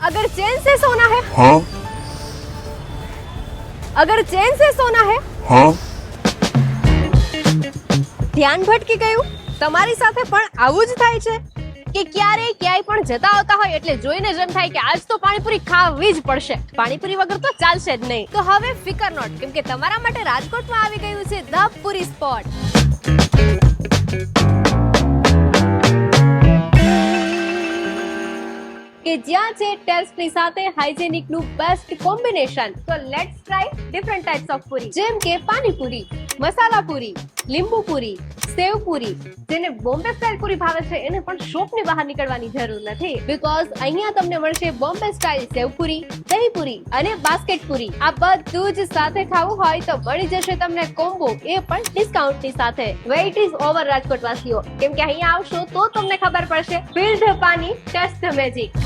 अगर चैन से सोना है, हाँ अगर चैन से सोना है, हाँ ધ્યાન ભટકી ગયું. તમારી સાથે પણ આવું જ થાય છે કે ક્યારે ક્યાંય પણ જતા આવતા હોય એટલે જોઈને જ એમ થાય કે આજ તો પાણીપુરી ખાવી જ પડશે. પાણીપુરી વગર તો ચાલશે જ નહીં. તો હવે ફિકર નોટ, કેમ કે તમારા માટે રાજકોટમાં આવી ગયું છે ધ પુરી સ્પોટ. કે જ્યાં છે ટેસ્ટની સાથે હાઇજેનિક નું બેસ્ટ કોમ્બિનેશન. તો let's try different types of puri, જેમ કે પાણીપુરી, મસાલા પૂરી, લીંબુ પૂરી, સેવ પૂરી. જેને બોમ્બે સ્ટાઇલ પૂરી ભાવે છે એને પણ શોપની બહાર નીકળવાની જરૂર નથી, બીકોઝ અહીંયા તમને મળશે બોમ્બે સ્ટાઇલ સેવ પૂરી, દહીં પૂરી અને બાસ્કેટ પૂરી. આ બધું જ સાથે ખાવું હોય તો મળી જશે તમને કોમ્બો, એ પણ ડિસ્કાઉન્ટની સાથે. વેઇટ ઇઝ ઓવર રાજકોટ વાસીઓ, કેમ કે અહીંયા આવશો તો તમને ખબર પડશે. ફીલ ધ પાણી, ટેસ્ટ ધ મેજિક.